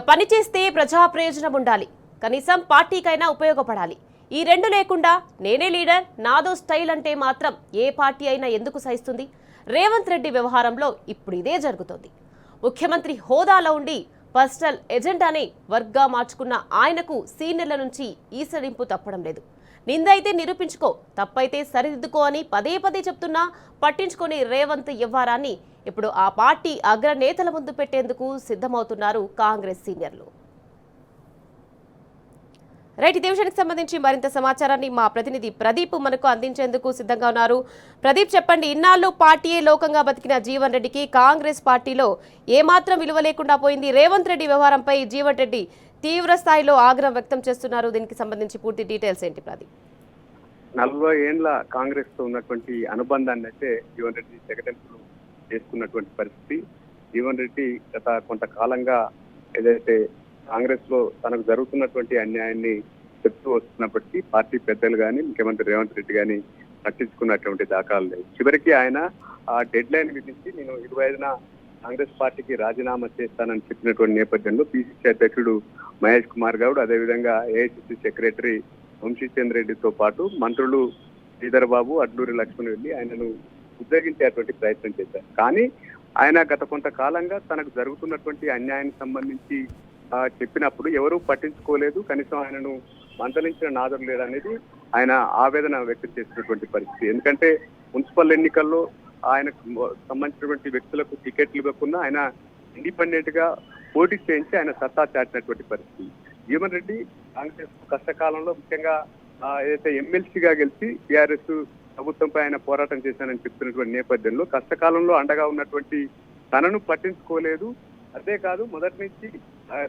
పని చేస్తే ప్రజా ప్రయోజనం ఉండాలి, కనీసం పార్టీకైనా ఉపయోగపడాలి. ఈ రెండు లేకుండా నేనే లీడర్, నాదో స్టైల్ అంటే మాత్రం ఏ పార్టీ అయినా ఎందుకు సహిస్తుంది? రేవంత్ రెడ్డి వ్యవహారంలో ఇప్పుడు ఇదే జరుగుతోంది. ముఖ్యమంత్రి హోదాలో ఉండి పర్సనల్ ఎజెండానే వర్క్గా మార్చుకున్న ఆయనకు సీనియర్ల నుంచి ఈసడింపు తప్పడం లేదు. నిందైతే నిరూపించుకో, తప్పైతే సరిదిద్దుకో అని పదే పదే చెప్తున్నా పట్టించుకొని రేవంత్ వ్యవహారాన్ని ఇప్పుడు ఆ పార్టీ అగ్రనేతల ముందు పెట్టేందుకు సిద్ధమవుతున్నారు కాంగ్రెస్ సీనియర్లు. రైట్, ఇదే విషయానికి సంబంధించి మరింత సమాచారాన్ని మా ప్రతినిధి ప్రదీప్ మనకు అందించేందుకు సిద్ధంగా ఉన్నారు. ప్రదీప్, చెప్పండి, ఇన్నాళ్ళు పార్టీయే లోకంగా బతికిన జీవన్ రెడ్డికి కాంగ్రెస్ పార్టీలో ఏమాత్రం విలువ లేకుండా పోయింది. రేవంత్ రెడ్డి వ్యవహారంపై జీవన్ రెడ్డి తీవ్ర స్థాయిలో ఆగ్రహం వ్యక్తం చేస్తున్నారు. దీనికి సంబంధించి పూర్తి డీటెయిల్స్ ఏంటి ప్రదీప్? 40 ఏండ్ల కాంగ్రెస్ తో ఉన్నటువంటి అనుబంధాన్ని అయితే జీవన్ రెడ్డి తెగటెంపులు చేసుకున్నటువంటి పరిస్థితి. జీవన్ రెడ్డి గత కొంతకాలంగా ఏదైతే కాంగ్రెస్ లో తనకు జరుగుతున్నటువంటి అన్యాయాన్ని చెప్తూ వస్తున్నప్పటికీ పార్టీ పెద్దలు కానీ ముఖ్యమంత్రి రేవంత్ రెడ్డి కానీ పట్టించుకున్నటువంటి దాఖలు లేవు. చివరికి ఆయన ఆ డెడ్ లైన్ విధించి నేను 25న కాంగ్రెస్ పార్టీకి రాజీనామా చేస్తానని చెప్పినటువంటి నేపథ్యంలో పిసిసి అధ్యక్షుడు మహేష్ కుమార్ గౌడ్, అదేవిధంగా ఏఐసిసి సెక్రటరీ వంశీచంద్ర రెడ్డితో పాటు మంత్రులు శ్రీధర్ బాబు, అడ్లూరి లక్ష్మణ్ వెళ్ళి ఆయనను ఉద్యోగించేటువంటి ప్రయత్నం చేశారు. కానీ ఆయన గత కొంతకాలంగా తనకు జరుగుతున్నటువంటి అన్యాయానికి సంబంధించి చెప్పినప్పుడు ఎవరూ పట్టించుకోలేదు, కనీసం ఆయనను మందలించిన నాదులు లేదనేది ఆయన ఆవేదన వ్యక్తం చేసినటువంటి పరిస్థితి. ఎందుకంటే మున్సిపల్ ఎన్నికల్లో ఆయనకు సంబంధించినటువంటి వ్యక్తులకు టికెట్లు ఇవ్వకుండా ఆయన ఇండిపెండెంట్ గా పోటీ చేయించి ఆయన సత్తా చాటినటువంటి పరిస్థితి. జీవన్ రెడ్డి కాంగ్రెస్ కష్టకాలంలో ముఖ్యంగా ఏదైతే ఎమ్మెల్సీగా గెలిచి టీఆర్ఎస్ ప్రభుత్వంపై ఆయన పోరాటం చేశానని చెప్తున్నటువంటి నేపథ్యంలో కష్టకాలంలో అండగా ఉన్నటువంటి తనను పట్టించుకోలేదు. అంతేకాదు, మొదటి నుంచి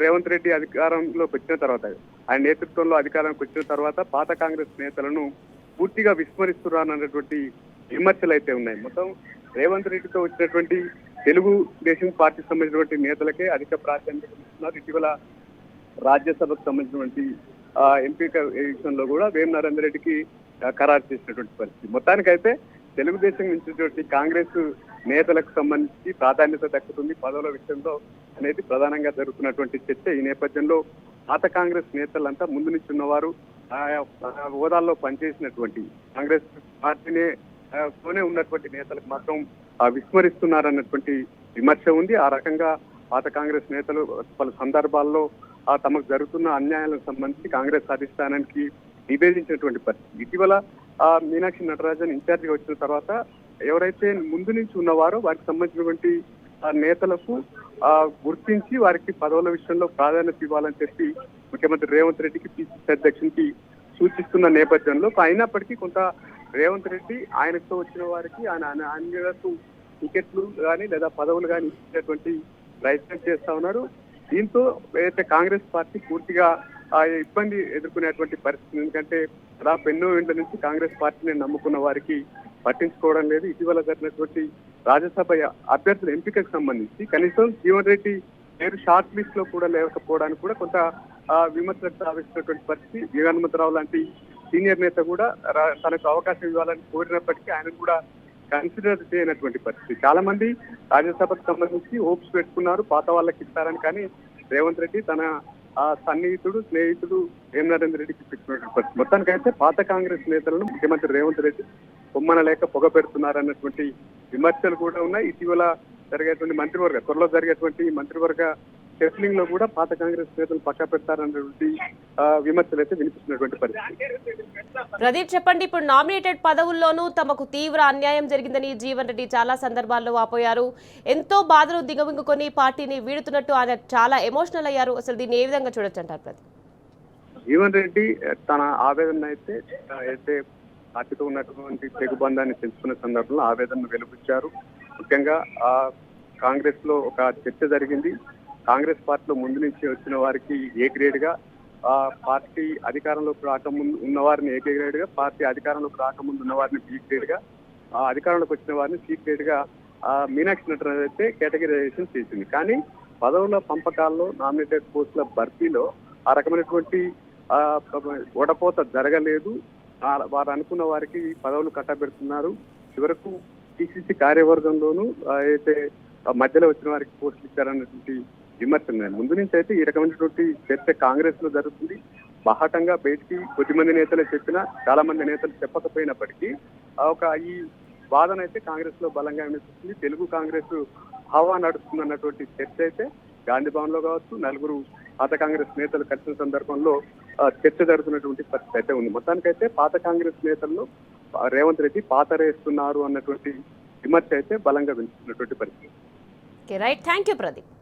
రేవంత్ రెడ్డి అధికారంలోకి వచ్చిన తర్వాత, ఆయన నేతృత్వంలో అధికారానికి వచ్చిన తర్వాత పాత కాంగ్రెస్ నేతలను పూర్తిగా విస్మరిస్తున్నారన్నటువంటి విమర్శలు అయితే ఉన్నాయి. మొత్తం రేవంత్ రెడ్డితో వచ్చినటువంటి తెలుగుదేశం పార్టీకి సంబంధించినటువంటి నేతలకే అధిక ప్రాధాన్యత ఇస్తున్నారు. ఇటీవల రాజ్యసభకు సంబంధించినటువంటి ఎంపీ విషయంలో కూడా వేం నరేందర్ రెడ్డికి ఖరారు చేసినటువంటి పరిస్థితి. మొత్తానికైతే తెలుగుదేశం నుంచి కాంగ్రెస్ నేతలకు సంబంధించి ప్రాధాన్యత దక్కుతుంది పదవుల విషయంలో అనేది ప్రధానంగా జరుగుతున్నటువంటి చర్చ. ఈ నేపథ్యంలో పాత కాంగ్రెస్ నేతలంతా ముందు నుంచి ఉన్నవారు హోదాల్లో పనిచేసినటువంటి కాంగ్రెస్ పార్టీనే తోనే ఉన్నటువంటి నేతలకు మాత్రం విస్మరిస్తున్నారన్నటువంటి విమర్శ ఉంది. ఆ రకంగా పాత కాంగ్రెస్ నేతలు పలు సందర్భాల్లో తమకు జరుగుతున్న అన్యాయాలకు సంబంధించి కాంగ్రెస్ అధిష్టానానికి నివేదించినటువంటి పరిస్థితి. ఇటీవల మీనాక్షి నటరాజన్ ఇన్ఛార్జిగా వచ్చిన తర్వాత ఎవరైతే ముందు నుంచి ఉన్నవారో వారికి సంబంధించినటువంటి నేతలకు గుర్తించి వారికి పదవుల విషయంలో ప్రాధాన్యత ఇవ్వాలని చెప్పి ముఖ్యమంత్రి రేవంత్ రెడ్డికి పిసిసి అధ్యక్షునికి సూచిస్తున్న నేపథ్యంలో అయినప్పటికీ కొంత రేవంత్ రెడ్డి ఆయనతో వచ్చిన వారికి ఆయనకు టికెట్లు కానీ లేదా పదవులు కానీ ఇచ్చేటువంటి ప్రయత్నం చేస్తా ఉన్నారు. దీంతో ఏదైతే కాంగ్రెస్ పార్టీ పూర్తిగా ఇబ్బంది ఎదుర్కొనేటువంటి పరిస్థితి. ఎందుకంటే దాదాపు ఎన్నో ఏళ్ల నుంచి కాంగ్రెస్ పార్టీని నమ్ముకున్న వారికి పట్టించుకోవడం లేదు. ఇటీవల జరిగినటువంటి రాజ్యసభ అభ్యర్థుల ఎంపికకు సంబంధించి కనీసం జీవన్ రెడ్డి పేరు షార్ట్ లిస్ట్ లో కూడా లేకపోవడానికి కూడా కొంత విమర్శలకు సాధిస్తున్నటువంటి పరిస్థితి. జగన్మోహన్ లాంటి సీనియర్ నేత కూడా తనకు అవకాశం ఇవ్వాలని కోరినప్పటికీ ఆయన కూడా కన్సిడర్ చేయనటువంటి పరిస్థితి. చాలా మంది రాజ్యసభకు సంబంధించి హోప్స్ పెట్టుకున్నారు, పాత వాళ్ళకి ఇస్తారని. కానీ రేవంత్ రెడ్డి తన సన్నిహితుడు, స్నేహితుడు వేం నరేందర్ రెడ్డికి పెట్టినటువంటి పరిస్థితి. మొత్తానికైతే పాత కాంగ్రెస్ నేతలను ముఖ్యమంత్రి రేవంత్ రెడ్డి పొమ్మన లేక పొగ పెడుతున్నారన్నటువంటి విమర్శలు కూడా ఉన్నాయి. ఇటీవల జరిగేటువంటి త్వరలో జరిగేటువంటి మంత్రివర్గ షెఫ్లింగ్ లో కూడా పాత కాంగ్రెస్ నేతలు పక్క పెడతారన్నటువంటి విమర్శలు అయితే వినిపిస్తున్నటువంటి పరిస్థితి. ప్రదీప్, చెప్పండి, ఇప్పుడు నామినేటెడ్ పదవుల్లోనూ తమకు తీవ్ర అన్యాయం జరిగిందని జీవన్ రెడ్డి చాలా సందర్భాల్లో వాపోయారు. ఎంతో బాధలు దిగమింగుకొని పార్టీని వీడుతున్నట్టు ఆయన చాలా ఎమోషనల్ అయ్యారు. అసలు దీన్ని ఏ విధంగా చూడొచ్చు అంటారు ప్రదీప్? జీవన్ రెడ్డి తన ఆవేదన అయితే పార్టీతో ఉన్నటువంటి తెగుబంధాన్ని తెలుసుకునే సందర్భంలో ఆవేదనను వెలుబుచ్చారు. ముఖ్యంగా కాంగ్రెస్ లో ఒక చర్చ జరిగింది. కాంగ్రెస్ పార్టీలో ముందు నుంచి వచ్చిన వారికి ఏ గ్రేడ్ గా, పార్టీ అధికారంలోకి రాకముందు ఉన్నవారిని ఏ గ్రేడ్ గా, పార్టీ అధికారంలోకి రాకముందు ఉన్న వారిని బి గ్రేడ్ గా, అధికారంలోకి వచ్చిన వారిని సి గ్రేడ్ గా మీనాక్షి నటరాజన్ అయితే కేటగిరైజేషన్ చేసింది. కానీ పదవుల పంపకాల్లో, నామినేటెడ్ పోస్టుల భర్తీలో ఆ రకమైనటువంటి ఓడపోత జరగలేదు. వారు అనుకున్న వారికి పదవులు కట్టబెడుతున్నారు. చివరకు పిసిసి కార్యవర్గంలోనూ అయితే మధ్యలో వచ్చిన వారికి పోస్టులు ఇచ్చారన్నటువంటి విమర్శలు ఉన్నాయి. ముందు నుంచి అయితే ఈ రకమైనటువంటి చర్చ కాంగ్రెస్ లో జరుగుతుంది. బాహాటంగా బయటికి కొద్దిమంది నేతలు చెప్పినా చాలా మంది నేతలు చెప్పకపోయినప్పటికీ ఈ వాదన అయితే కాంగ్రెస్ లో బలంగా వినిపిస్తుంది. తెలుగు కాంగ్రెస్ హవా నడుస్తుందన్నటువంటి చర్చ అయితే గాంధీ భవన్ లో కావచ్చు, నలుగురు పాత కాంగ్రెస్ నేతలు కలిసిన సందర్భంలో చర్చ జరుగుతున్నటువంటి పరిస్థితి అయితే ఉంది. మొత్తానికైతే పాత కాంగ్రెస్ నేతల్లో రేవంత్ రెడ్డి పాతరేస్తున్నారు అన్నటువంటి విమర్శ అయితే బలంగా వినిపిస్తున్నటువంటి పరిస్థితి. Right, thank you Pradeep.